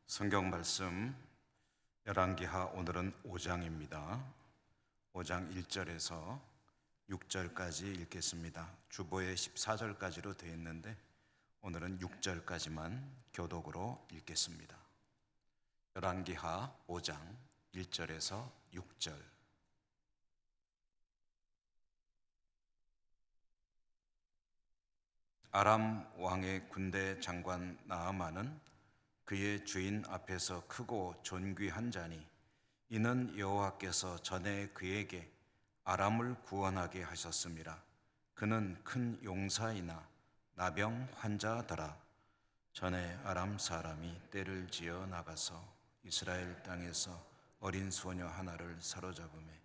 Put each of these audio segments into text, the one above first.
성경 말씀 열왕기하 오늘은 5장입니다. 5장 1절에서 6절까지 읽겠습니다. 주보에 14절까지로 되어 있는데 오늘은 6절까지만 교독으로 읽겠습니다. 열왕기하 5장 1절에서 6절. 아람 왕의 군대 장관 나아만은 그의 주인 앞에서 크고 존귀한 자니 이는 여호와께서 전에 그에게 아람을 구원하게 하셨습니다. 그는 큰 용사이나 나병 환자더라. 전에 아람 사람이 떼를 지어 나가서 이스라엘 땅에서 어린 소녀 하나를 사로잡음에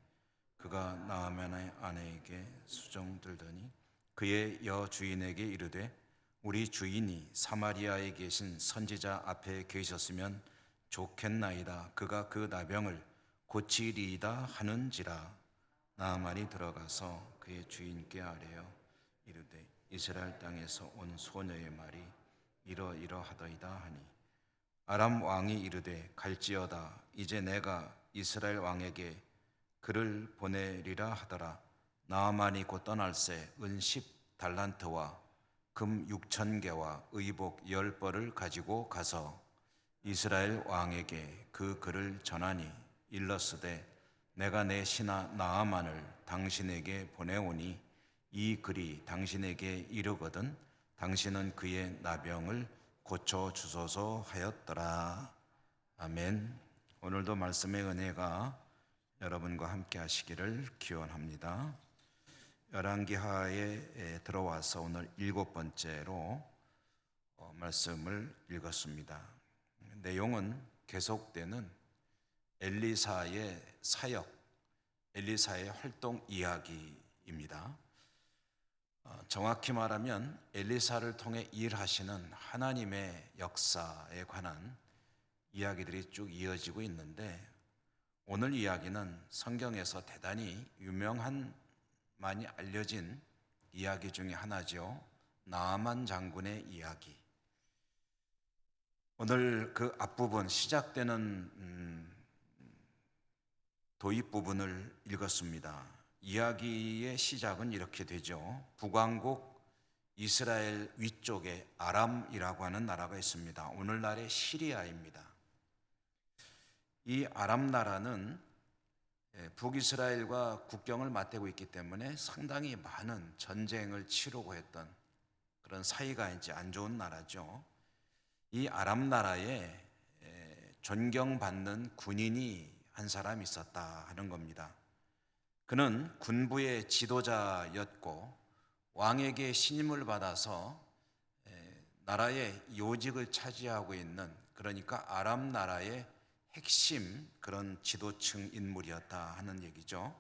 그가 나아만의 아내에게 수종들더니 그의 여주인에게 이르되 우리 주인이 사마리아에 계신 선지자 앞에 계셨으면 좋겠나이다. 그가 그 나병을 고치리이다 하는지라. 나아만이 들어가서 그의 주인께 아뢰어 이르되 이스라엘 땅에서 온 소녀의 말이 이러이러하더이다 하니 아람 왕이 이르되 갈지어다. 이제 내가 이스라엘 왕에게 그를 보내리라 하더라. 나아만이 곧 떠날새 은 10달란트와 금 6,000개와 의복 10벌을 가지고 가서 이스라엘 왕에게 그 글을 전하니 일렀으되 내가 내 신하 나아만을 당신에게 보내오니 이 글이 당신에게 이르거든 당신은 그의 나병을 고쳐주소서 하였더라. 아멘. 오늘도 말씀의 은혜가 여러분과 함께 하시기를 기원합니다. 열왕기하에 들어와서 오늘 7번째로 말씀을 읽었습니다. 내용은 계속되는 엘리사의 사역, 엘리사의 활동 이야기입니다. 정확히 말하면 엘리사를 통해 일하시는 하나님의 역사에 관한 이야기들이 쭉 이어지고 있는데 오늘 이야기는 성경에서 대단히 유명한 많이 알려진 이야기 중에 하나죠. 나아만 장군의 이야기. 오늘 그 앞부분 시작되는 도입 부분을 읽었습니다. 이야기의 시작은 이렇게 되죠. 북왕국 이스라엘 위쪽에 아람이라고 하는 나라가 있습니다. 오늘날의 시리아입니다. 이 아람 나라는 북이스라엘과 국경을 맞대고 있기 때문에 상당히 많은 전쟁을 치르고 했던 그런 사이가 이제 안 좋은 나라죠. 이 아람 나라에 존경받는 군인이 한 사람 있었다 하는 겁니다. 그는 군부의 지도자였고 왕에게 신임을 받아서 나라의 요직을 차지하고 있는, 그러니까 아람 나라의 핵심 그런 지도층 인물이었다 하는 얘기죠.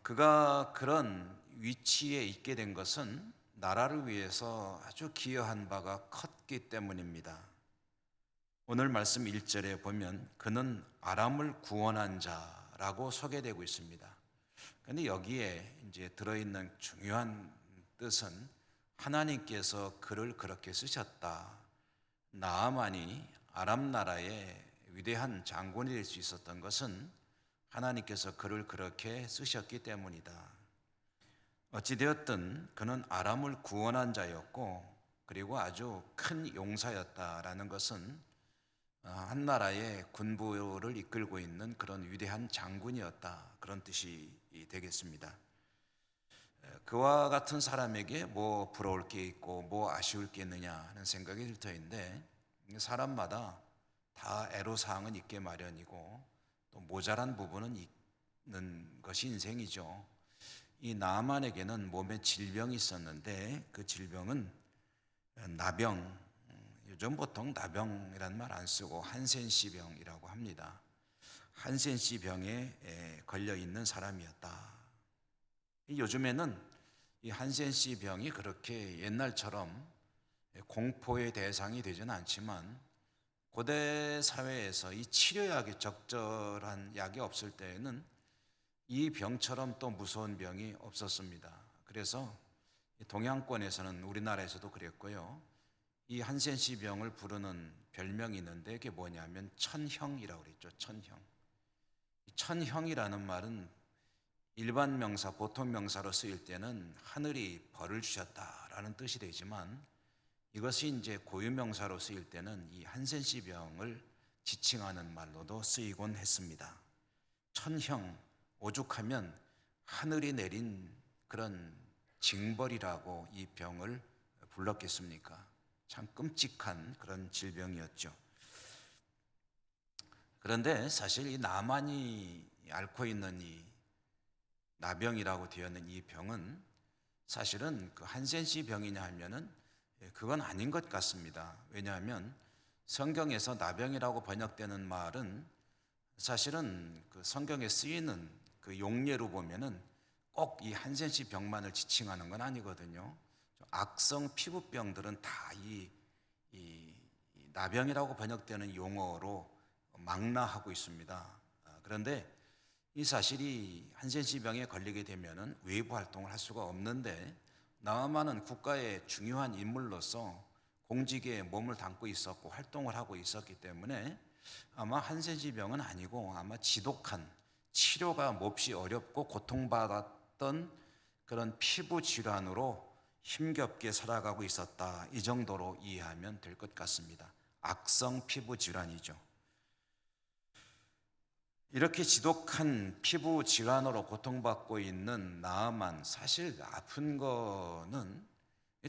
그가 그런 위치에 있게 된 것은 나라를 위해서 아주 기여한 바가 컸기 때문입니다. 오늘 말씀 1절에 보면 그는 아람을 구원한 자라고 소개되고 있습니다. 그런데 여기에 이제 들어있는 중요한 뜻은 하나님께서 그를 그렇게 쓰셨다. 나아만이 아람 나라의 위대한 장군이 될 수 있었던 것은 하나님께서 그를 그렇게 쓰셨기 때문이다. 어찌되었든 그는 아람을 구원한 자였고 그리고 아주 큰 용사였다라는 것은 한 나라의 군부를 이끌고 있는 그런 위대한 장군이었다, 그런 뜻이 되겠습니다. 그와 같은 사람에게 뭐 부러울 게 있고 뭐 아쉬울 게 있느냐 하는 생각이 들 터인데 사람마다 다 애로사항은 있게 마련이고 또 모자란 부분은 있는 것이 인생이죠. 이 나아만에게는 몸에 질병이 있었는데 그 질병은 나병, 요즘 보통 나병이란 말 안 쓰고 한센시 병이라고 합니다. 한센시 병에 걸려 있는 사람이었다. 요즘에는 이 한센시 병이 그렇게 옛날처럼 공포의 대상이 되지는 않지만 고대 사회에서 이 치료약이 적절한 약이 없을 때에는 이 병처럼 또 무서운 병이 없었습니다. 그래서 동양권에서는, 우리나라에서도 그랬고요, 이 한센시 병을 부르는 별명이 있는데 그게 뭐냐면 천형이라고 그랬죠. 천형. 천형이라는 말은 일반 명사, 보통 명사로 쓰일 때는 하늘이 벌을 주셨다라는 뜻이 되지만 이것이 이제 고유 명사로 쓰일 때는 이 한센시 병을 지칭하는 말로도 쓰이곤 했습니다. 천형, 오죽하면 하늘이 내린 그런 징벌이라고 이 병을 불렀겠습니까? 참 끔찍한 그런 질병이었죠. 그런데 사실 이 나만이 앓고 있는 이 나병이라고 되어 있는 이 병은 사실은 그 한센시 병이냐 하면은 그건 아닌 것 같습니다. 왜냐하면 성경에서 나병이라고 번역되는 말은 사실은 그 성경에 쓰이는 그 용례로 보면은 꼭 이 한센시 병만을 지칭하는 건 아니거든요. 악성 피부병들은 다 이 나병이라고 번역되는 용어로 망라하고 있습니다. 그런데 이 사실이 한센시 병에 걸리게 되면은 외부 활동을 할 수가 없는데 나아만은 국가의 중요한 인물로서 공직에 몸을 담고 있었고 활동을 하고 있었기 때문에 아마 한센시 병은 아니고 아마 지독한 치료가 몹시 어렵고 고통받았던 그런 피부 질환으로 힘겹게 살아가고 있었다. 이 정도로 이해하면 될 것 같습니다. 악성 피부 질환이죠. 이렇게 지독한 피부 질환으로 고통받고 있는 나아만, 사실 아픈 거는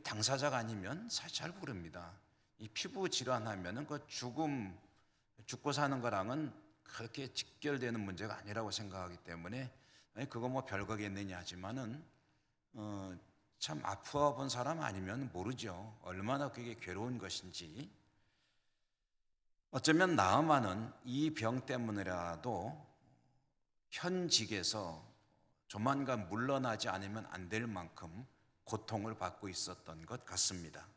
당사자가 아니면 사실 잘 모릅니다. 이 피부 질환하면은 그 죽고 사는 거랑은 그렇게 직결되는 문제가 아니라고 생각하기 때문에 그거 뭐 별거겠느냐 하지만은 참 아파본 사람 아니면 모르죠. 얼마나 그게 괴로운 것인지. 어쩌면 나아만은 이 병 때문이라도 현직에서 조만간 물러나지 않으면 안 될 만큼 고통을 받고 있었던 것 같습니다.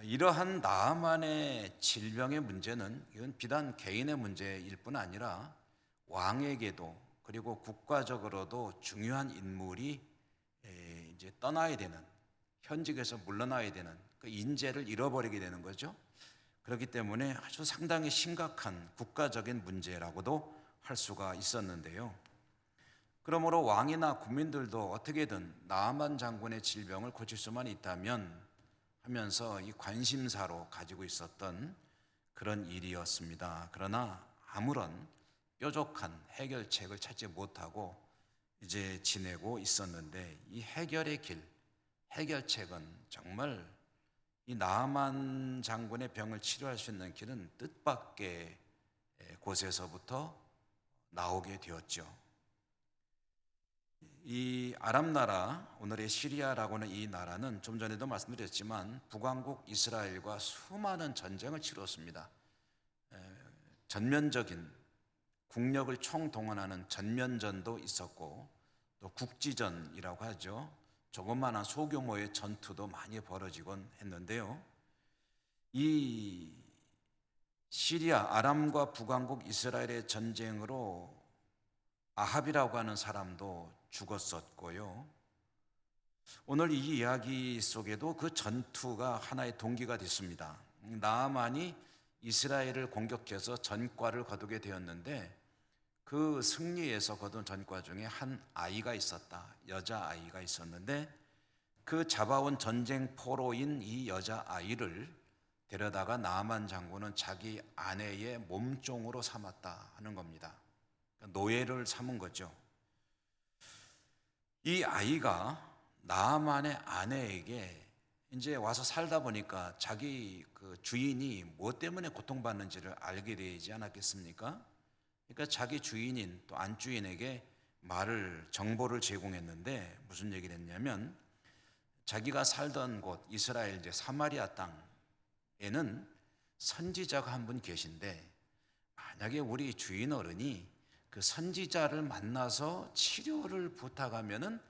이러한 나아만의 질병의 문제는 이건 비단 개인의 문제일 뿐 아니라 왕에게도 그리고 국가적으로도 중요한 인물이 이제 떠나야 되는, 현직에서 물러나야 되는 그 인재를 잃어버리게 되는 거죠. 그렇기 때문에 아주 상당히 심각한 국가적인 문제라고도 할 수가 있었는데요. 그러므로 왕이나 국민들도 어떻게든 나아만 장군의 질병을 고칠 수만 있다면 하면서 이 관심사로 가지고 있었던 그런 일이었습니다. 그러나 아무런 뾰족한 해결책을 찾지 못하고 이제 지내고 있었는데 이 해결의 길, 해결책은 정말 이 나아만 장군의 병을 치료할 수 있는 길은 뜻밖의 곳에서부터 나오게 되었죠. 이 아람 나라, 오늘의 시리아라고는 이 나라는 좀 전에도 말씀드렸지만 북왕국 이스라엘과 수많은 전쟁을 치렀습니다. 전면적인 국력을 총동원하는 전면전도 있었고 또 국지전이라고 하죠. 조그마한 소규모의 전투도 많이 벌어지곤 했는데요. 이 시리아, 아람과 북왕국 이스라엘의 전쟁으로 아합이라고 하는 사람도 죽었었고요. 오늘 이 이야기 속에도 그 전투가 하나의 동기가 됐습니다. 나아만이 이스라엘을 공격해서 전과를 거두게 되었는데 그 승리에서 거둔 전과 중에 한 아이가 있었다. 여자아이가 있었는데 그 잡아온 전쟁 포로인 이 여자아이를 데려다가 나아만 장군은 자기 아내의 몸종으로 삼았다 하는 겁니다. 노예를 삼은 거죠. 이 아이가 나아만의 아내에게 이제 와서 살다 보니까 자기 그 주인이 뭐 때문에 고통받는지를 알게 되지 않았겠습니까? 그러니까 자기 주인인 또 안주인에게 정보를 제공했는데 무슨 얘기를 했냐면 자기가 살던 곳 이스라엘 이제 사마리아 땅에는 선지자가 한 분 계신데 만약에 우리 주인 어른이 그 선지자를 만나서 치료를 부탁하면은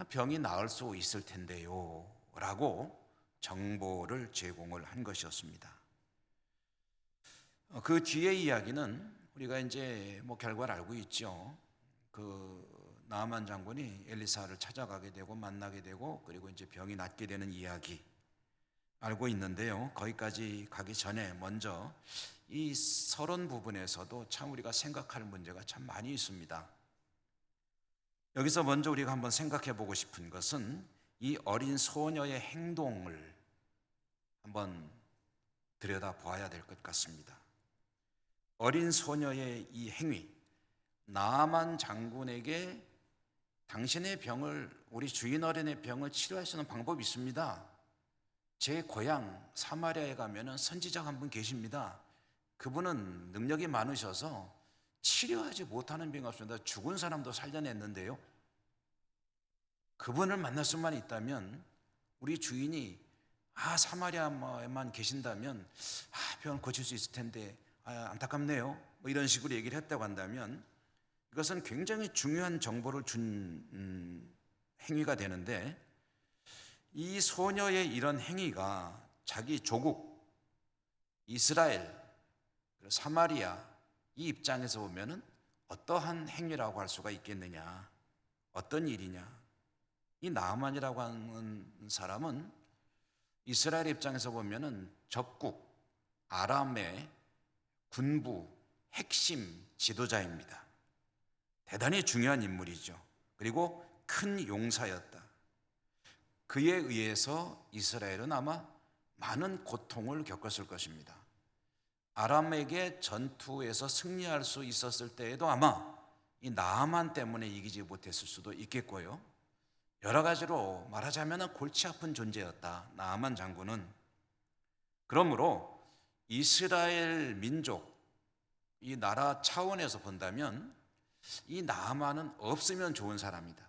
병이 나을 수 있을 텐데요 라고 정보를 제공을 한 것이었습니다. 그 뒤의 이야기는 우리가 이제 뭐 결과를 알고 있죠. 그 나아만 장군이 엘리사를 찾아가게 되고 만나게 되고 그리고 이제 병이 낫게 되는 이야기. 알고 있는데요. 거기까지 가기 전에 먼저 이 서론 부분에서도 참 우리가 생각할 문제가 참 많이 있습니다. 여기서 먼저 우리가 한번 생각해 보고 싶은 것은 이 어린 소녀의 행동을 한번 들여다 보아야 될 것 같습니다. 어린 소녀의 이 행위, 나아만 장군에게 당신의 병을, 우리 주인 어린의 병을 치료할 수 있는 방법이 있습니다. 제 고향 사마리아에 가면은 선지자가 한 분 계십니다. 그분은 능력이 많으셔서 치료하지 못하는 병이 없습니다. 죽은 사람도 살려냈는데요. 그분을 만날 수만 있다면 우리 주인이 사마리아에만 계신다면 병을 고칠 수 있을 텐데 안타깝네요. 뭐 이런 식으로 얘기를 했다고 한다면 이것은 굉장히 중요한 정보를 준 행위가 되는데, 이 소녀의 이런 행위가 자기 조국 이스라엘 사마리아 이 입장에서 보면은 어떠한 행위라고 할 수가 있겠느냐, 어떤 일이냐. 이 나아만이라고 하는 사람은 이스라엘 입장에서 보면은 적국 아람의 군부 핵심 지도자입니다. 대단히 중요한 인물이죠. 그리고 큰 용사였다. 그에 의해서 이스라엘은 아마 많은 고통을 겪었을 것입니다. 아람에게 전투에서 승리할 수 있었을 때에도 아마 이 나아만 때문에 이기지 못했을 수도 있겠고요. 여러 가지로 말하자면 골치 아픈 존재였다, 나아만 장군은. 그러므로 이스라엘 민족, 이 나라 차원에서 본다면 이 나아만은 없으면 좋은 사람이다.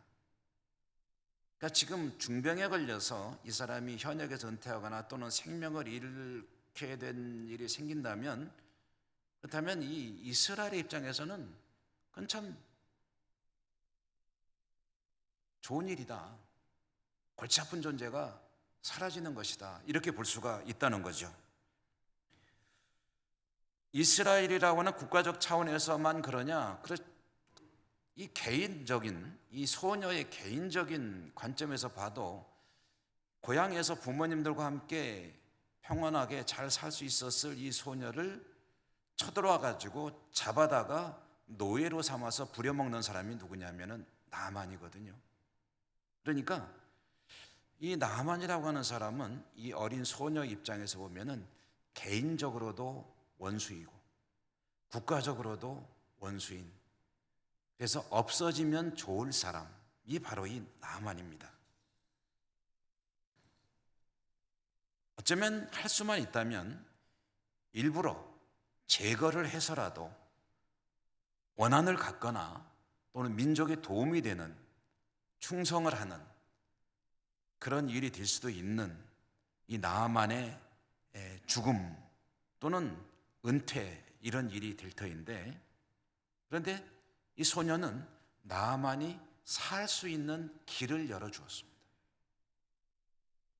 그러니까 지금 중병에 걸려서 이 사람이 현역에서 은퇴하거나 또는 생명을 잃게 된 일이 생긴다면, 그렇다면 이 이스라엘의 입장에서는 그건 참 좋은 일이다. 골치 아픈 존재가 사라지는 것이다. 이렇게 볼 수가 있다는 거죠. 이스라엘이라고 하는 국가적 차원에서만 그러냐? 이 개인적인, 이 소녀의 개인적인 관점에서 봐도 고향에서 부모님들과 함께 평안하게 잘 살 수 있었을 이 소녀를 쳐들어와 가지고 잡아다가 노예로 삼아서 부려먹는 사람이 누구냐면은 나아만이거든요. 그러니까 이 나아만이라고 하는 사람은 이 어린 소녀 입장에서 보면은 개인적으로도 원수이고 국가적으로도 원수인, 그래서 없어지면 좋을 사람이 바로 이 나아만입니다. 어쩌면 할 수만 있다면 일부러 제거를 해서라도 원한을 갖거나 또는 민족에 도움이 되는, 충성을 하는 그런 일이 될 수도 있는 이 나아만의 죽음 또는 은퇴, 이런 일이 될 터인데, 그런데 이 소녀는 나아만이 살 수 있는 길을 열어주었습니다.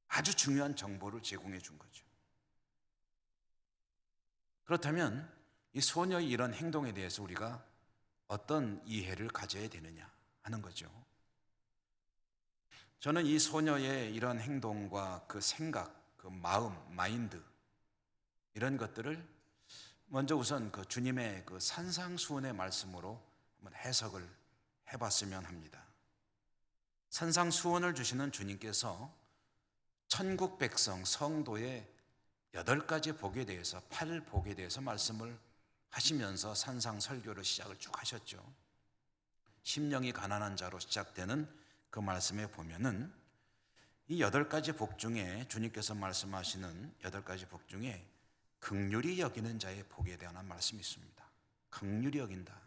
아주 중요한 정보를 제공해 준 거죠. 그렇다면 이 소녀의 이런 행동에 대해서 우리가 어떤 이해를 가져야 되느냐 하는 거죠. 저는 이 소녀의 이런 행동과 그 생각, 그 마음, 마인드, 이런 것들을 먼저 우선 그 주님의 그 산상수훈의 말씀으로 한번 해석을 해봤으면 합니다. 산상수훈을 주시는 주님께서 천국 백성, 성도의 8가지 복에 대해서, 8복에 대해서 말씀을 하시면서 산상설교를 시작을 쭉 하셨죠. 심령이 가난한 자로 시작되는 그 말씀에 보면은 이 8가지 복 중에, 주님께서 말씀하시는 8가지 복 중에 긍휼히 여기는 자의 복에 대한 말씀이 있습니다. 긍휼히 여긴다.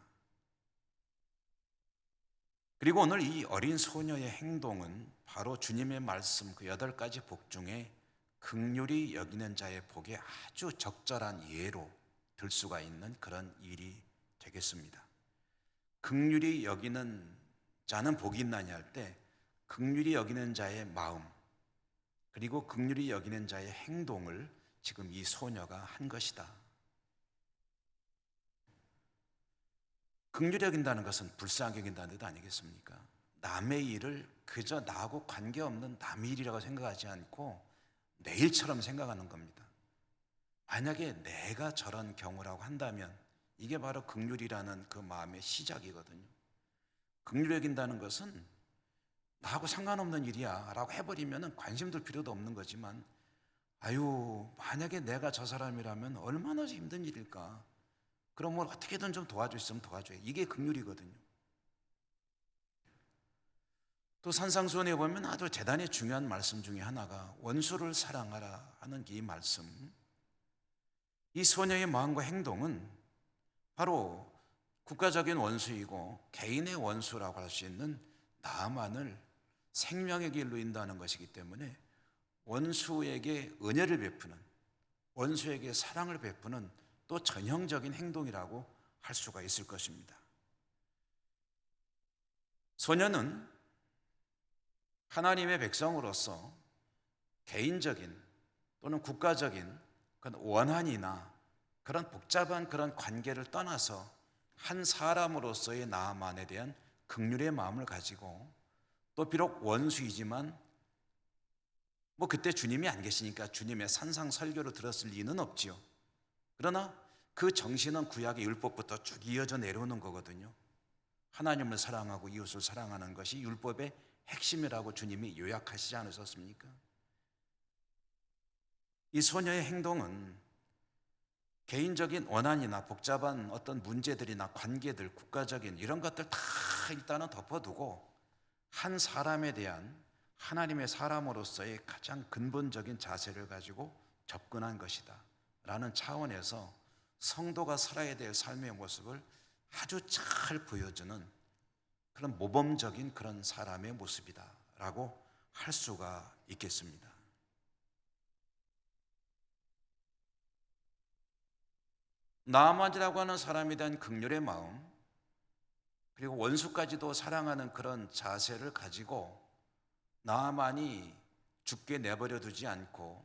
그리고 오늘 이 어린 소녀의 행동은 바로 주님의 말씀 그 8가지 복 중에 긍휼히 여기는 자의 복에 아주 적절한 예로 들 수가 있는 그런 일이 되겠습니다. 긍휼히 여기는 자는 복이 있나니 할 때 긍휼히 여기는 자의 마음, 그리고 긍휼히 여기는 자의 행동을 지금 이 소녀가 한 것이다. 긍휼히 여긴다는 것은 불쌍하게 여긴다는 뜻 아니겠습니까? 남의 일을 그저 나하고 관계없는 남의 일이라고 생각하지 않고 내일처럼 생각하는 겁니다. 만약에 내가 저런 경우라고 한다면 이게 바로 긍휼이라는 그 마음의 시작이거든요. 긍휼 여긴다는 것은 나하고 상관없는 일이야 라고 해버리면 관심 둘 필요도 없는 거지만, 아유, 만약에 내가 저 사람이라면 얼마나 힘든 일일까, 그럼 뭘 어떻게든 좀 도와줄 수 있으면 도와줘요. 이게 긍휼이거든요. 또 산상수훈에 보면 아주 대단히 중요한 말씀 중에 하나가 원수를 사랑하라 하는 이 말씀. 이 소녀의 마음과 행동은 바로 국가적인 원수이고 개인의 원수라고 할 수 있는 나만을 생명의 길로 인도하는 것이기 때문에 원수에게 은혜를 베푸는, 원수에게 사랑을 베푸는 또 전형적인 행동이라고 할 수가 있을 것입니다. 소녀는 하나님의 백성으로서 개인적인 또는 국가적인 그런 원한이나 그런 복잡한 그런 관계를 떠나서 한 사람으로서의 나만에 대한 긍휼의 마음을 가지고, 또 비록 원수이지만 그때 주님이 안 계시니까 주님의 산상 설교를 들었을 리는 없지요. 그러나 그 정신은 구약의 율법부터 쭉 이어져 내려오는 거거든요. 하나님을 사랑하고 이웃을 사랑하는 것이 율법의 핵심이라고 주님이 요약하시지 않으셨습니까? 이 소녀의 행동은 개인적인 원한이나 복잡한 어떤 문제들이나 관계들, 국가적인 이런 것들 다 일단은 덮어두고 한 사람에 대한 하나님의 사람으로서의 가장 근본적인 자세를 가지고 접근한 것이다 라는 차원에서 성도가 살아야 될 삶의 모습을 아주 잘 보여주는 그런 모범적인 그런 사람의 모습이다 라고 할 수가 있겠습니다. 나아만이라고 하는 사람에 대한 긍휼의 마음, 그리고 원수까지도 사랑하는 그런 자세를 가지고 나아만이 죽게 내버려 두지 않고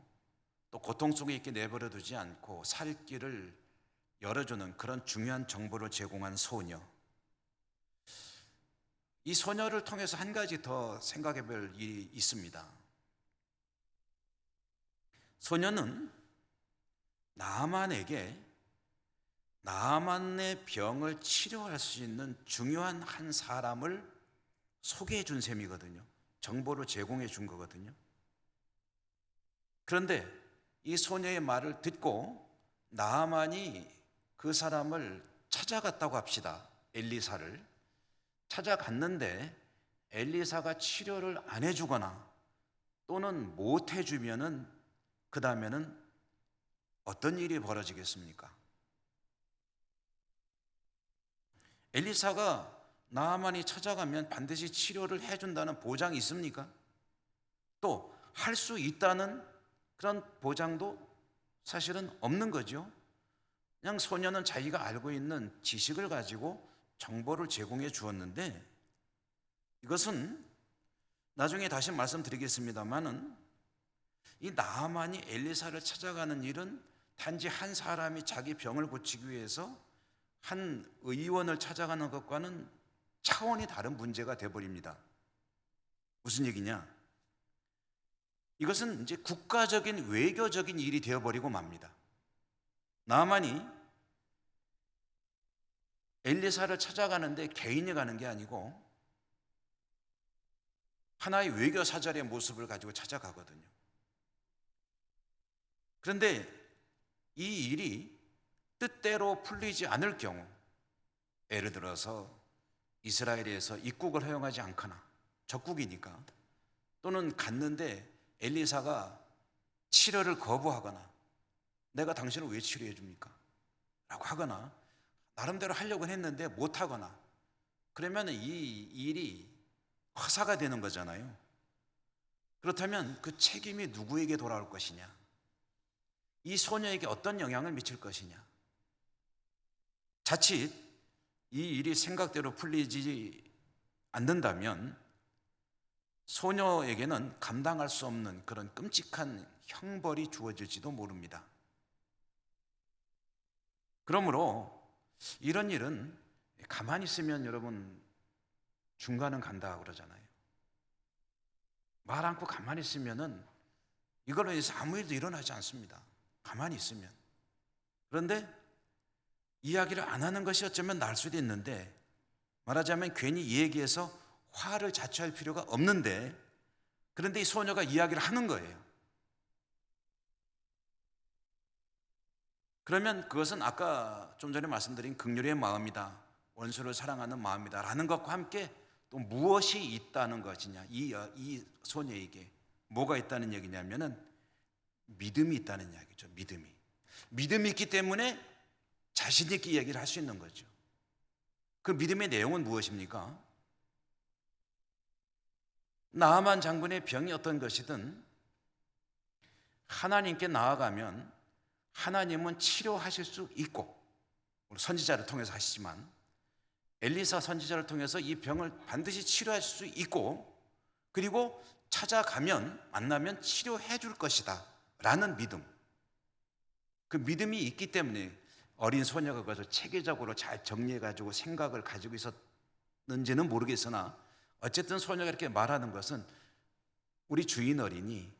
또 고통 속에 있게 내버려 두지 않고 살 길을 열어주는 그런 중요한 정보를 제공한 소녀. 이 소녀를 통해서 한 가지 더 생각해 볼 일이 있습니다. 소녀는 나아만의 병을 치료할 수 있는 중요한 한 사람을 소개해 준 셈이거든요. 정보를 제공해 준 거거든요. 그런데 이 소녀의 말을 듣고 나아만이 그 사람을 찾아갔다고 합시다. 엘리사를 찾아갔는데 엘리사가 치료를 안 해주거나 또는 못 해주면은 그 다음에는 어떤 일이 벌어지겠습니까? 엘리사가 나아만이 찾아가면 반드시 치료를 해준다는 보장이 있습니까? 또 할 수 있다는 그런 보장도 사실은 없는 거죠. 그냥 소녀는 자기가 알고 있는 지식을 가지고 정보를 제공해 주었는데, 이것은 나중에 다시 말씀드리겠습니다마는 이 나아만이 엘리사를 찾아가는 일은 단지 한 사람이 자기 병을 고치기 위해서 한 의원을 찾아가는 것과는 차원이 다른 문제가 되어버립니다. 무슨 얘기냐? 이것은 이제 국가적인 외교적인 일이 되어버리고 맙니다. 나아만이 엘리사를 찾아가는데 개인이 가는 게 아니고 하나의 외교 사절의 모습을 가지고 찾아가거든요. 그런데 이 일이 뜻대로 풀리지 않을 경우, 예를 들어서 이스라엘에서 입국을 허용하지 않거나 적국이니까, 또는 갔는데 엘리사가 치료를 거부하거나 내가 당신을 왜 치료해 줍니까? 라고 하거나 나름대로 하려고 했는데 못하거나, 그러면 이 일이 화사가 되는 거잖아요. 그렇다면 그 책임이 누구에게 돌아올 것이냐? 이 소녀에게 어떤 영향을 미칠 것이냐? 자칫 이 일이 생각대로 풀리지 않는다면 소녀에게는 감당할 수 없는 그런 끔찍한 형벌이 주어질지도 모릅니다. 그러므로 이런 일은 가만히 있으면 여러분 중간은 간다 그러잖아요. 말 않고 가만히 있으면은 이걸로 인해서 아무 일도 일어나지 않습니다. 가만히 있으면. 그런데 이야기를 안 하는 것이 어쩌면 나을 수도 있는데, 말하자면 괜히 이 얘기에서 화를 자초할 필요가 없는데, 그런데 이 소녀가 이야기를 하는 거예요. 그러면 그것은 아까 좀 전에 말씀드린 긍휼의 마음이다, 원수를 사랑하는 마음이다 라는 것과 함께 또 무엇이 있다는 것이냐, 이 소녀에게 뭐가 있다는 얘기냐면은 믿음이 있다는 이야기죠. 믿음이 있기 때문에 자신 있게 얘기를 할 수 있는 거죠. 그 믿음의 내용은 무엇입니까? 나아만 장군의 병이 어떤 것이든 하나님께 나아가면 하나님은 치료하실 수 있고, 선지자를 통해서 하시지만 엘리사 선지자를 통해서 이 병을 반드시 치료하실 수 있고, 그리고 찾아가면 만나면 치료해 줄 것이다 라는 믿음, 그 믿음이 있기 때문에 어린 소녀가 그것을 체계적으로 잘 정리해 가지고 생각을 가지고 있었는지는 모르겠으나, 어쨌든 소녀가 이렇게 말하는 것은 우리 주인 어린이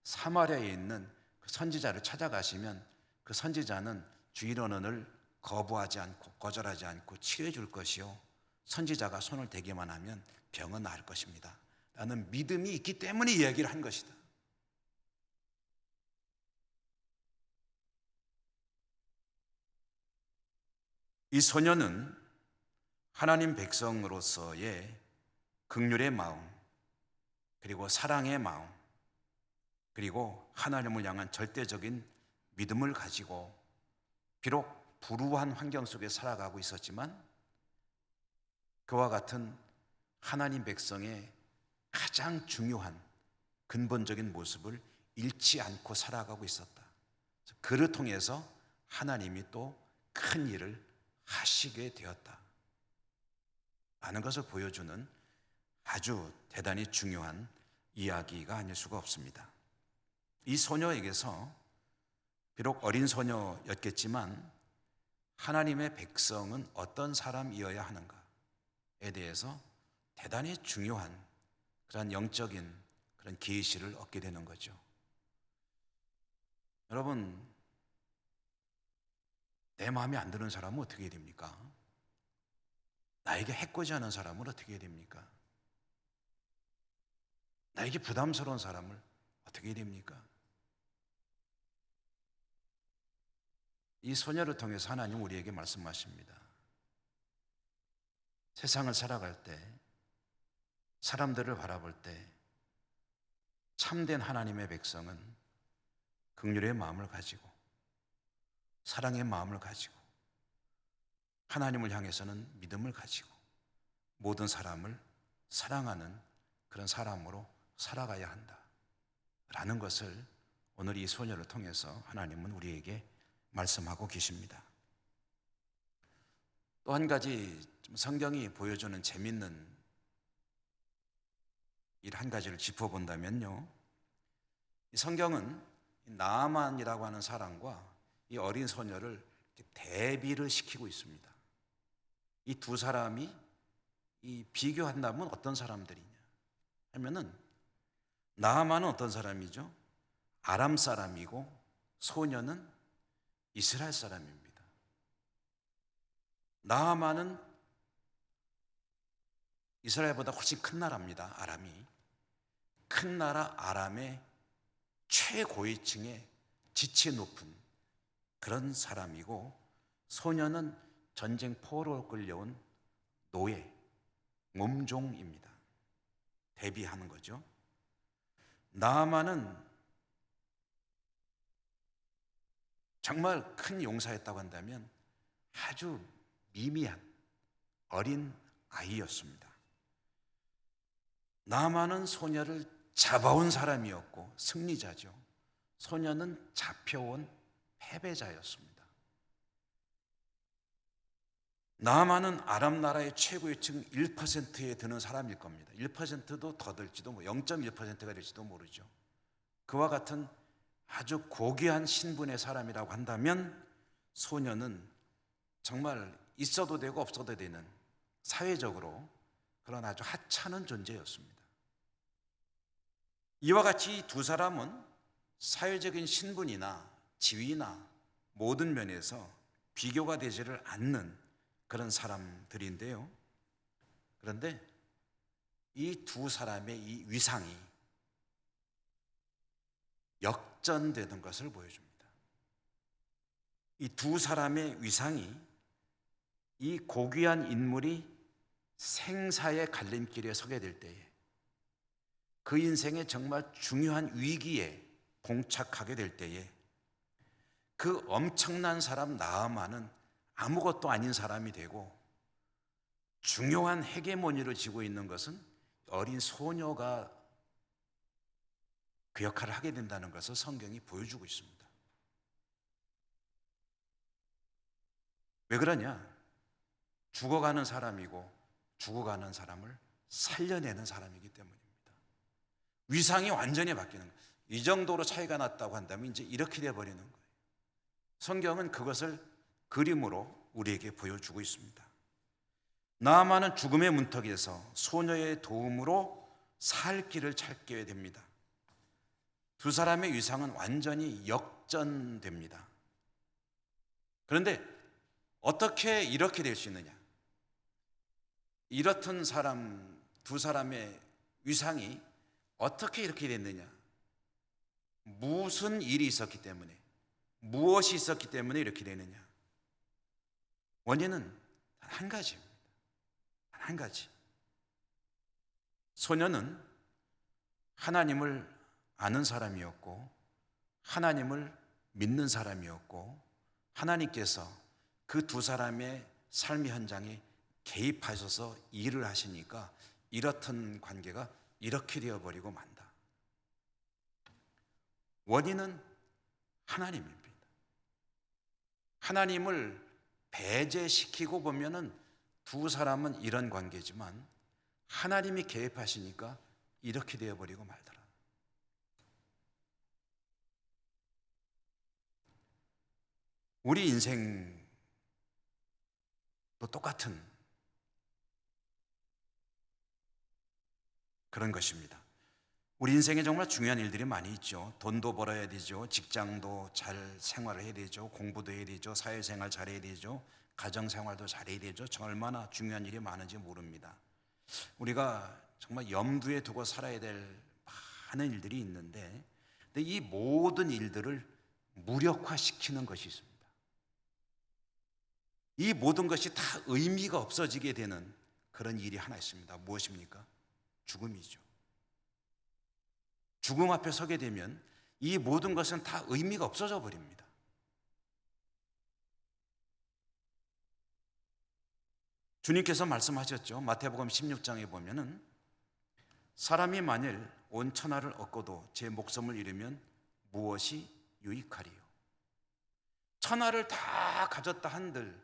사마리아에 있는 그 선지자를 찾아가시면 그 선지자는 주인 어른을 거부하지 않고 거절하지 않고 치료해 줄 것이요, 선지자가 손을 대기만 하면 병은 나을 것입니다 라는 믿음이 있기 때문에 이야기를 한 것이다. 이 소녀는 하나님 백성으로서의 긍휼의 마음, 그리고 사랑의 마음, 그리고 하나님을 향한 절대적인 믿음을 가지고 비록 불우한 환경 속에 살아가고 있었지만 그와 같은 하나님 백성의 가장 중요한 근본적인 모습을 잃지 않고 살아가고 있었다. 그를 통해서 하나님이 또 큰 일을 하시게 되었다 라는 것을 보여주는 아주 대단히 중요한 이야기가 아닐 수가 없습니다. 이 소녀에게서 비록 어린 소녀였겠지만 하나님의 백성은 어떤 사람이어야 하는가에 대해서 대단히 중요한 그런 영적인 그런 계시를 얻게 되는 거죠. 여러분, 내 마음에 안 드는 사람은 어떻게 해야 됩니까? 나에게 해코지하는 사람은 어떻게 해야 됩니까? 나에게 부담스러운 사람을 어떻게 해야 됩니까? 이 소녀를 통해서 하나님 우리에게 말씀하십니다. 세상을 살아갈 때, 사람들을 바라볼 때 참된 하나님의 백성은 긍휼의 마음을 가지고 사랑의 마음을 가지고 하나님을 향해서는 믿음을 가지고 모든 사람을 사랑하는 그런 사람으로 살아가야 한다 라는 것을 오늘 이 소녀를 통해서 하나님은 우리에게 말씀하고 계십니다. 또 한 가지 성경이 보여주는 재밌는 일 한 가지를 짚어본다면요, 이 성경은 나아만이라고 하는 사람과 이 어린 소녀를 대비를 시키고 있습니다. 이 두 사람이 비교한다면 어떤 사람들이냐 하면은, 나아만은 어떤 사람이죠? 아람 사람이고 소녀는 이스라엘 사람입니다. 나아만은 이스라엘보다 훨씬 큰 나라입니다. 아람이 큰 나라 아람의 최고위층에 지체 높은 그런 사람이고, 소녀는 전쟁 포로로 끌려온 노예, 몸종입니다. 대비하는 거죠. 나아만은 정말 큰 용사였다고 한다면 아주 미미한 어린 아이였습니다. 나아만은 소녀를 잡아온 사람이었고 승리자죠. 소녀는 잡혀온 패배자였습니다. 나아만은 아람 나라의 최고위층 1%에 드는 사람일 겁니다. 1%도 더 될지도, 0.1%가 될지도 모르죠. 그와 같은 아주 고귀한 신분의 사람이라고 한다면 소녀는 정말 있어도 되고 없어도 되는 사회적으로 그런 아주 하찮은 존재였습니다. 이와 같이 두 사람은 사회적인 신분이나 지위나 모든 면에서 비교가 되지를 않는 그런 사람들인데요. 그런데 이 두 사람의 이 위상이 역전되는 것을 보여줍니다. 이 두 사람의 위상이, 이 고귀한 인물이 생사의 갈림길에 서게 될 때에, 그 인생의 정말 중요한 위기에 봉착하게 될 때에, 그 엄청난 사람 나아만은 아무것도 아닌 사람이 되고 중요한 헤게모니를 쥐고 있는 것은 어린 소녀가 그 역할을 하게 된다는 것을 성경이 보여주고 있습니다. 왜 그러냐? 죽어가는 사람이고 죽어가는 사람을 살려내는 사람이기 때문입니다. 위상이 완전히 바뀌는 거예요. 이 정도로 차이가 났다고 한다면 이제 이렇게 되어버리는 거예요. 성경은 그것을 그림으로 우리에게 보여주고 있습니다. 나아만은 죽음의 문턱에서 소녀의 도움으로 살 길을 찾게 됩니다. 두 사람의 위상은 완전히 역전됩니다. 그런데 어떻게 이렇게 될 수 있느냐? 이렇던 사람, 두 사람의 위상이 어떻게 이렇게 됐느냐? 무슨 일이 있었기 때문에, 무엇이 있었기 때문에 이렇게 되느냐? 원인은 단 한 가지입니다. 단 한 가지. 소녀는 하나님을 아는 사람이었고, 하나님을 믿는 사람이었고, 하나님께서 그 두 사람의 삶의 현장에 개입하셔서 일을 하시니까 이렇던 관계가 이렇게 되어버리고 만다. 원인은 하나님입니다. 하나님을 배제시키고 보면은 두 사람은 이런 관계지만 하나님이 개입하시니까 이렇게 되어버리고 말더라. 우리 인생도 똑같은 그런 것입니다. 우리 인생에 정말 중요한 일들이 많이 있죠. 돈도 벌어야 되죠. 직장도 잘 생활을 해야 되죠. 공부도 해야 되죠. 사회생활 잘해야 되죠. 가정생활도 잘해야 되죠. 얼마나 중요한 일이 많은지 모릅니다. 우리가 정말 염두에 두고 살아야 될 많은 일들이 있는데, 근데 이 모든 일들을 무력화시키는 것이 있습니다. 이 모든 것이 다 의미가 없어지게 되는 그런 일이 하나 있습니다. 무엇입니까? 죽음이죠. 죽음 앞에 서게 되면 이 모든 것은 다 의미가 없어져 버립니다. 주님께서 말씀하셨죠. 마태복음 16장에 보면은 사람이 만일 온 천하를 얻고도 제 목숨을 잃으면 무엇이 유익하리요? 천하를 다 가졌다 한들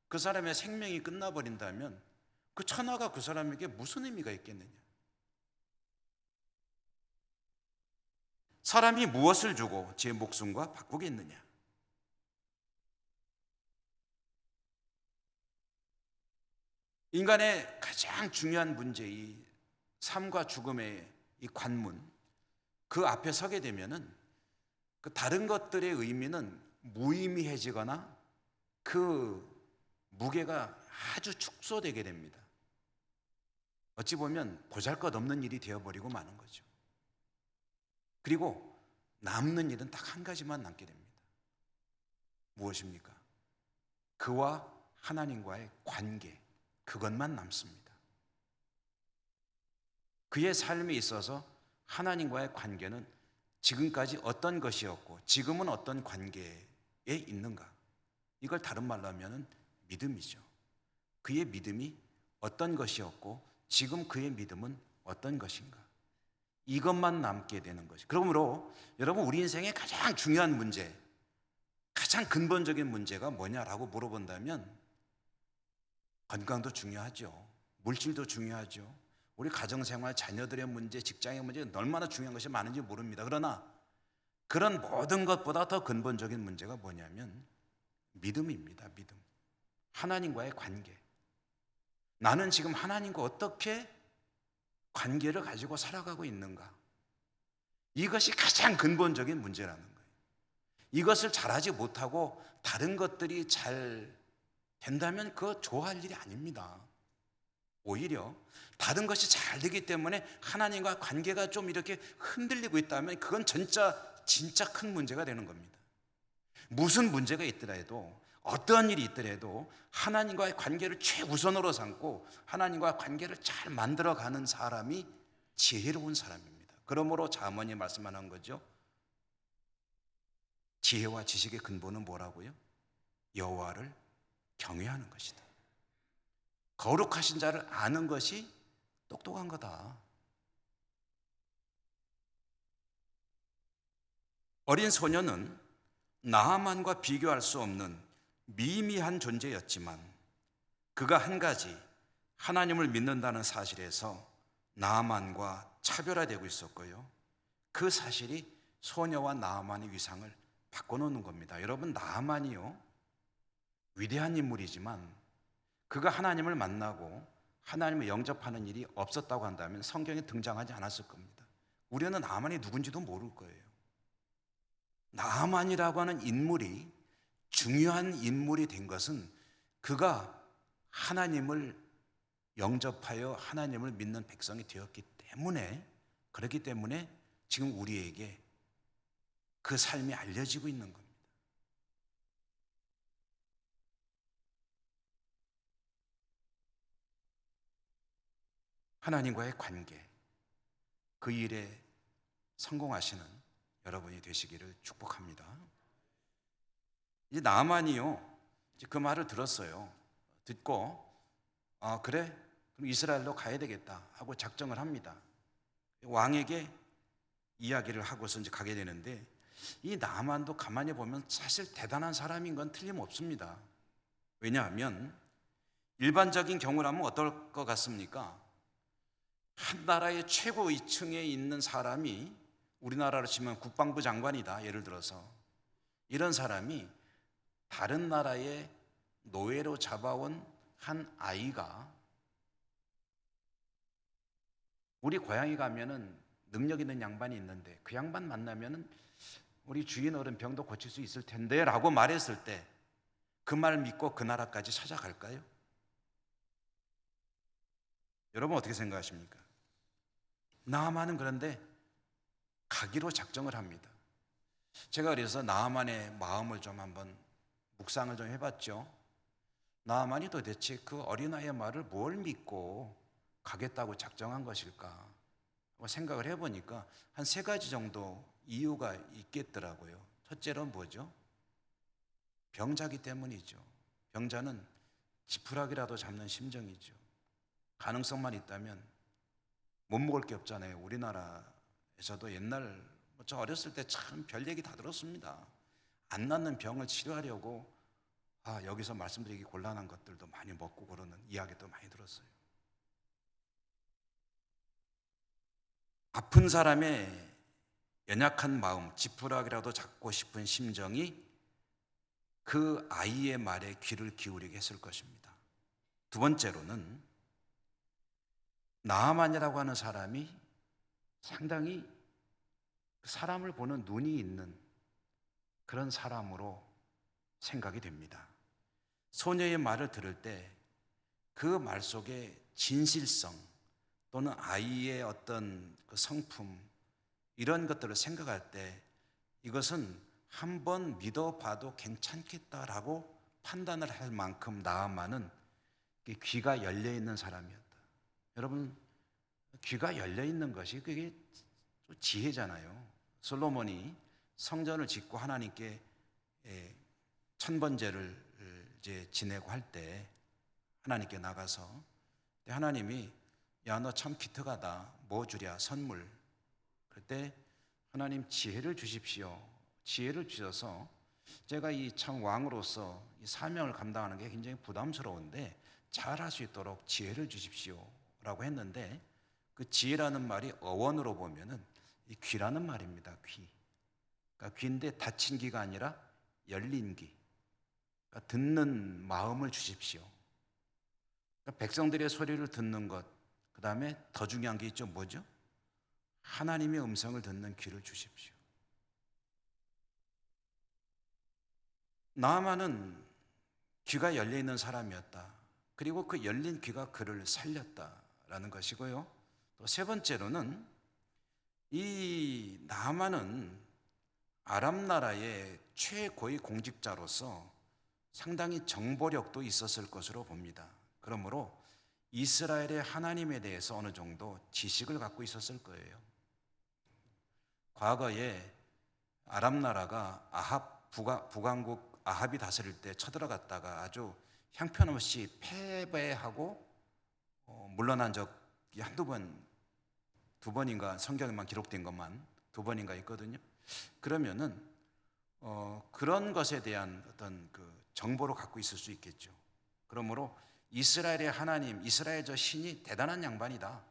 그 사람의 생명이 끝나버린다면 그 천하가 그 사람에게 무슨 의미가 있겠느냐? 사람이 무엇을 주고 제 목숨과 바꾸겠느냐? 인간의 가장 중요한 문제, 이 삶과 죽음의 이 관문, 그 앞에 서게 되면은 그 다른 것들의 의미는 무의미해지거나 그 무게가 아주 축소되게 됩니다. 어찌 보면 보잘것없는 일이 되어버리고 마는 거죠. 그리고 남는 일은 딱 한 가지만 남게 됩니다. 무엇입니까? 그와 하나님과의 관계, 그것만 남습니다. 그의 삶에 있어서 하나님과의 관계는 지금까지 어떤 것이었고 지금은 어떤 관계에 있는가? 이걸 다른 말로 하면 믿음이죠. 그의 믿음이 어떤 것이었고 지금 그의 믿음은 어떤 것인가? 이것만 남게 되는 것이. 그러므로 여러분, 우리 인생의 가장 중요한 문제, 가장 근본적인 문제가 뭐냐라고 물어본다면 건강도 중요하죠. 물질도 중요하죠. 우리 가정생활, 자녀들의 문제, 직장의 문제, 얼마나 중요한 것이 많은지 모릅니다. 그러나 그런 모든 것보다 더 근본적인 문제가 뭐냐면 믿음입니다. 믿음. 하나님과의 관계. 나는 지금 하나님과 어떻게 관계를 가지고 살아가고 있는가? 이것이 가장 근본적인 문제라는 거예요. 이것을 잘하지 못하고 다른 것들이 잘 된다면 그거 좋아할 일이 아닙니다. 오히려 다른 것이 잘 되기 때문에 하나님과 관계가 좀 이렇게 흔들리고 있다면 그건 진짜 큰 문제가 되는 겁니다. 무슨 문제가 있더라도, 어떠한 일이 있더라도 하나님과의 관계를 최우선으로 삼고 하나님과 관계를 잘 만들어가는 사람이 지혜로운 사람입니다. 그러므로 잠언이 말씀하는 거죠. 지혜와 지식의 근본은 뭐라고요? 여호와를 경외하는 것이다. 거룩하신 자를 아는 것이 똑똑한 거다. 어린 소녀는 나아만과 비교할 수 없는 미미한 존재였지만 그가 한 가지 하나님을 믿는다는 사실에서 나아만과 차별화되고 있었고요. 그 사실이 소녀와 나아만의 위상을 바꿔놓는 겁니다. 여러분, 나아만이요, 위대한 인물이지만 그가 하나님을 만나고 하나님을 영접하는 일이 없었다고 한다면 성경에 등장하지 않았을 겁니다. 우리는 나아만이 누군지도 모를 거예요. 나아만이라고 하는 인물이 중요한 인물이 된 것은 그가 하나님을 영접하여 하나님을 믿는 백성이 되었기 때문에, 그렇기 때문에 지금 우리에게 그 삶이 알려지고 있는 겁니다. 하나님과의 관계, 그 일에 성공하시는 여러분이 되시기를 축복합니다. 이제 나아만이요, 이제 그 말을 들었어요. 듣고 그래, 그럼 이스라엘로 가야 되겠다 하고 작정을 합니다. 왕에게 이야기를 하고서 이제 가게 되는데, 이 나아만도 가만히 보면 사실 대단한 사람인 건 틀림없습니다. 왜냐하면 일반적인 경우라면 어떨 것 같습니까? 한 나라의 최고 위층에 있는 사람이, 우리나라로 치면 국방부 장관이다, 예를 들어서, 이런 사람이 다른 나라의 노예로 잡아온 한 아이가, 우리 고향에 가면은 능력 있는 양반이 있는데 그 양반 만나면은 우리 주인 어른 병도 고칠 수 있을 텐데 라고 말했을 때 그 말 믿고 그 나라까지 찾아갈까요? 여러분 어떻게 생각하십니까? 나아만은 그런데 가기로 작정을 합니다. 제가 그래서 나아만의 마음을 좀 한번 묵상을 좀 해봤죠. 나아만이 도대체 그 어린아이의 말을 뭘 믿고 가겠다고 작정한 것일까 생각을 해보니까 한 3가지 정도 이유가 있겠더라고요. 첫째로는 뭐죠? 병자기 때문이죠. 병자는 지푸라기라도 잡는 심정이죠. 가능성만 있다면 못 먹을 게 없잖아요. 우리나라에서도 옛날 저 어렸을 때 참 별 얘기 다 들었습니다. 안 낫는 병을 치료하려고 여기서 말씀드리기 곤란한 것들도 많이 먹고 그러는 이야기도 많이 들었어요. 아픈 사람의 연약한 마음, 지푸라기라도 잡고 싶은 심정이 그 아이의 말에 귀를 기울이게 했을 것입니다. 두 번째로는 나아만이라고 하는 사람이 상당히 사람을 보는 눈이 있는 그런 사람으로 생각이 됩니다. 소녀의 말을 들을 때 그 말 속에 진실성 또는 아이의 어떤 그 성품, 이런 것들을 생각할 때 이것은 한번 믿어봐도 괜찮겠다라고 판단을 할 만큼 나아만은 귀가 열려있는 사람이었다. 여러분, 귀가 열려있는 것이 그게 지혜잖아요. 솔로몬이 성전을 짓고 하나님께 천번제를 이제 지내고 할 때 하나님께 나가서 하나님이 야, 너 참 기특하다. 뭐 주랴? 선물. 그때 하나님 지혜를 주십시오. 지혜를 주셔서 제가 이 참 왕으로서 이 사명을 감당하는 게 굉장히 부담스러운데 잘할 수 있도록 지혜를 주십시오 라고 했는데, 그 지혜라는 말이 어원으로 보면은 이 귀라는 말입니다. 귀. 그러니까 귀인데 닫힌 귀가 아니라 열린 귀. 그러니까 듣는 마음을 주십시오. 그러니까 백성들의 소리를 듣는 것, 그 다음에 더 중요한 게 있죠. 뭐죠? 하나님의 음성을 듣는 귀를 주십시오. 나아만은 귀가 열려 있는 사람이었다. 그리고 그 열린 귀가 그를 살렸다라는 것이고요. 또 세 번째로는 이 나아만은 아람 나라의 최고의 공직자로서 상당히 정보력도 있었을 것으로 봅니다. 그러므로 이스라엘의 하나님에 대해서 어느 정도 지식을 갖고 있었을 거예요. 과거에 아람 나라가 북왕국 아합이 다스릴 때 쳐들어갔다가 아주 형편없이 패배하고 물러난 적이 두 번인가 성경에만 기록된 것만 두 번인가 있거든요. 그러면은 그런 것에 대한 어떤 그 정보를 갖고 있을 수 있겠죠. 그러므로 이스라엘의 하나님, 이스라엘 저 신이 대단한 양반이다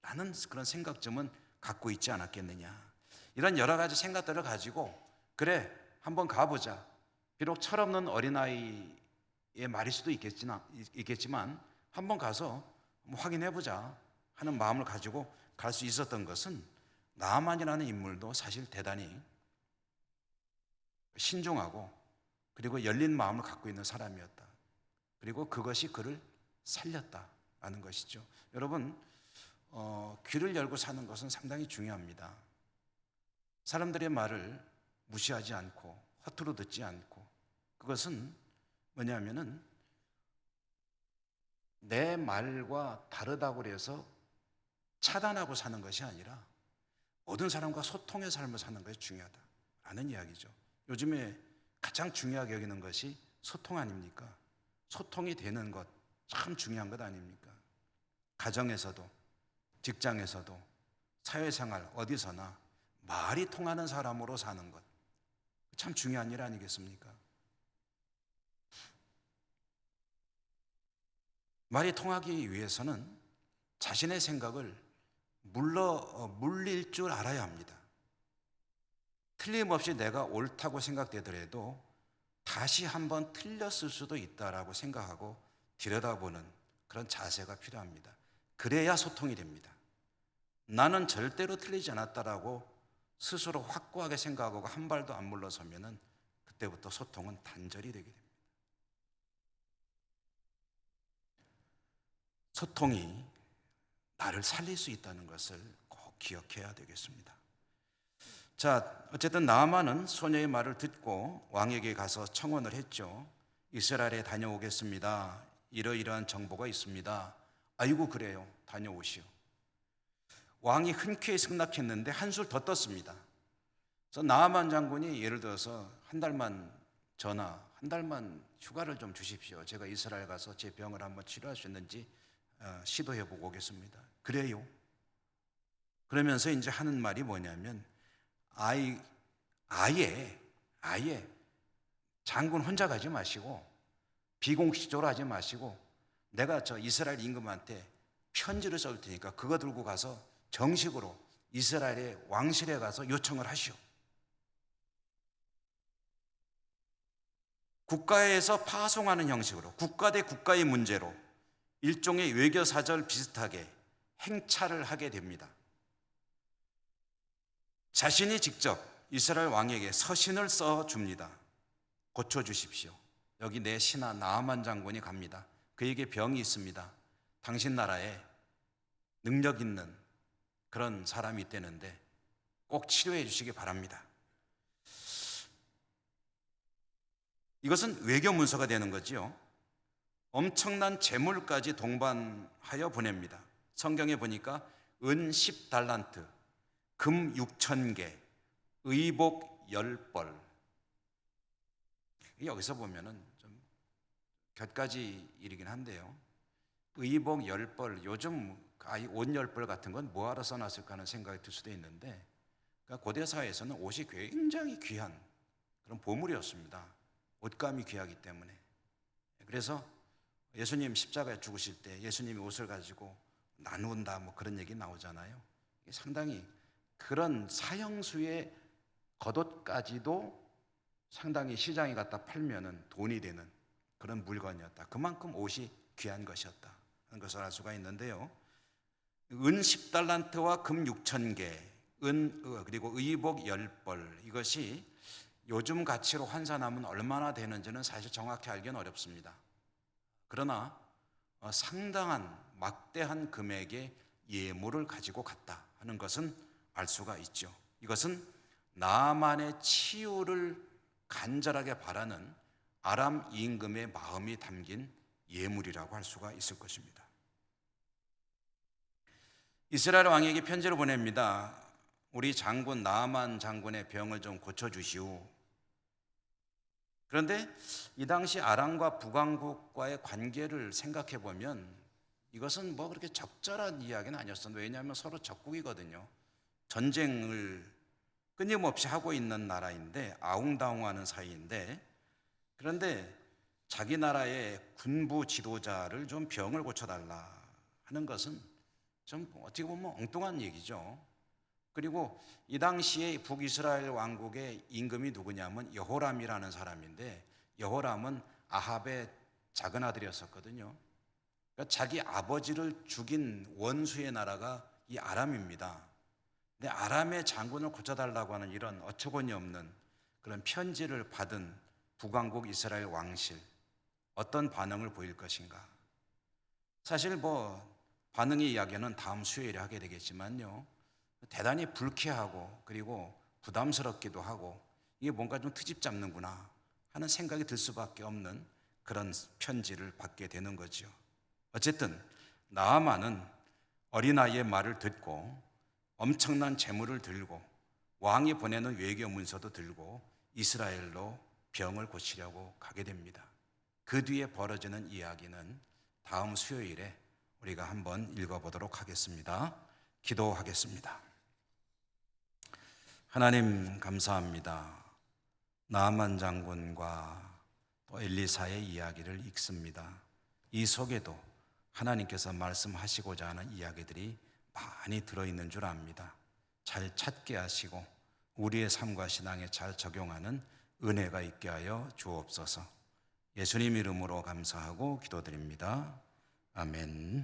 라는 그런 생각점은 갖고 있지 않았겠느냐. 이런 여러 가지 생각들을 가지고 그래 한번 가보자. 비록 철없는 어린아이의 말일 수도 있겠지만 한번 가서 확인해보자 하는 마음을 가지고 갈 수 있었던 것은 나아만이라는 인물도 사실 대단히 신중하고 그리고 열린 마음을 갖고 있는 사람이었다. 그리고 그것이 그를 살렸다라는 것이죠. 여러분, 귀를 열고 사는 것은 상당히 중요합니다. 사람들의 말을 무시하지 않고 허투루 듣지 않고, 그것은 뭐냐면은 내 말과 다르다고 해서 차단하고 사는 것이 아니라 모든 사람과 소통의 삶을 사는 것이 중요하다라는 이야기죠. 요즘에 가장 중요하게 여기는 것이 소통 아닙니까? 소통이 되는 것 참 중요한 것 아닙니까? 가정에서도 직장에서도 사회생활 어디서나 말이 통하는 사람으로 사는 것 참 중요한 일 아니겠습니까? 말이 통하기 위해서는 자신의 생각을 물릴 줄 알아야 합니다. 틀림없이 내가 옳다고 생각되더라도 다시 한번 틀렸을 수도 있다라고 생각하고 들여다보는 그런 자세가 필요합니다. 그래야 소통이 됩니다. 나는 절대로 틀리지 않았다라고 스스로 확고하게 생각하고 한 발도 안 물러서면은 그때부터 소통은 단절이 되게 됩니다. 소통이 나를 살릴 수 있다는 것을 꼭 기억해야 되겠습니다. 자, 어쨌든 나아만은 소녀의 말을 듣고 왕에게 가서 청혼을 했죠. 이스라엘에 다녀오겠습니다. 이러이러한 정보가 있습니다. 아이고 그래요. 다녀오시오. 왕이 흔쾌히 승낙했는데 한술 더 떴습니다. 그래서 나아만 장군이 예를 들어서 한 달만 휴가를 좀 주십시오. 제가 이스라엘 가서 제 병을 한번 치료할 수 있는지 시도해보고 오겠습니다. 그래요. 그러면서 이제 하는 말이 뭐냐면 아예 장군 혼자 가지 마시고 비공식적으로 하지 마시고 내가 저 이스라엘 임금한테 편지를 써올 테니까 그거 들고 가서 정식으로 이스라엘의 왕실에 가서 요청을 하시오. 국가에서 파송하는 형식으로 국가 대 국가의 문제로 일종의 외교사절 비슷하게 행차를 하게 됩니다. 자신이 직접 이스라엘 왕에게 서신을 써줍니다. 고쳐주십시오. 여기 내 신하 나아만 장군이 갑니다. 그에게 병이 있습니다. 당신 나라에 능력 있는 그런 사람이 있다는데 꼭 치료해 주시기 바랍니다. 이것은 외교 문서가 되는 거지요. 엄청난 재물까지 동반하여 보냅니다. 성경에 보니까 은 10달란트, 금 6,000개, 의복 10벌. 여기서 보면은 좀 곁가지 일이긴 한데요. 의복 10벌, 요즘 옷 10벌 같은 건 뭐하러 써놨을까 하는 생각이 들 수도 있는데, 그러니까 고대 사회에서는 옷이 굉장히 귀한 그런 보물이었습니다. 옷감이 귀하기 때문에. 그래서 예수님 십자가에 죽으실 때 예수님이 옷을 가지고 나눈다 뭐 그런 얘기 나오잖아요. 상당히 그런 사형수의 겉옷까지도 상당히 시장에 갖다 팔면은 돈이 되는 그런 물건이었다. 그만큼 옷이 귀한 것이었다 하는 것을 알 수가 있는데요. 은 10달란트와 금 6,000개, 그리고 의복 10벌, 이것이 요즘 가치로 환산하면 얼마나 되는지는 사실 정확히 알기는 어렵습니다. 그러나 상당한 막대한 금액의 예물을 가지고 갔다 하는 것은 알 수가 있죠. 이것은 나아만의 치유를 간절하게 바라는 아람 임금의 마음이 담긴 예물이라고 할 수가 있을 것입니다. 이스라엘 왕에게 편지를 보냅니다. 우리 장군 나아만 장군의 병을 좀 고쳐주시오. 그런데 이 당시 아람과 북왕국과의 관계를 생각해 보면 이것은 뭐 그렇게 적절한 이야기는 아니었습니다. 왜냐하면 서로 적국이거든요. 전쟁을 끊임없이 하고 있는 나라인데, 아웅다웅하는 사이인데, 그런데 자기 나라의 군부 지도자를 좀 병을 고쳐달라 하는 것은 좀 어떻게 보면 엉뚱한 얘기죠. 그리고 이 당시에 북이스라엘 왕국의 임금이 누구냐면 여호람이라는 사람인데, 여호람은 아합의 작은 아들이었었거든요. 그러니까 자기 아버지를 죽인 원수의 나라가 이 아람입니다. 근데 아람의 장군을 고쳐달라고 하는 이런 어처구니 없는 그런 편지를 받은 북왕국 이스라엘 왕실, 어떤 반응을 보일 것인가? 사실 반응의 이야기는 다음 수요일에 하게 되겠지만요, 대단히 불쾌하고 그리고 부담스럽기도 하고, 이게 뭔가 좀 트집 잡는구나 하는 생각이 들 수밖에 없는 그런 편지를 받게 되는 거죠. 어쨌든 나아만은 어린아이의 말을 듣고 엄청난 재물을 들고 왕이 보내는 외교 문서도 들고 이스라엘로 병을 고치려고 가게 됩니다. 그 뒤에 벌어지는 이야기는 다음 수요일에 우리가 한번 읽어보도록 하겠습니다. 기도하겠습니다. 하나님 감사합니다. 나아만 장군과 또 엘리사의 이야기를 읽습니다. 이 속에도 하나님께서 말씀하시고자 하는 이야기들이 많이 들어있는 줄 압니다. 잘 찾게 하시고 우리의 삶과 신앙에 잘 적용하는 은혜가 있게 하여 주옵소서. 예수님 이름으로 감사하고 기도드립니다. 아멘.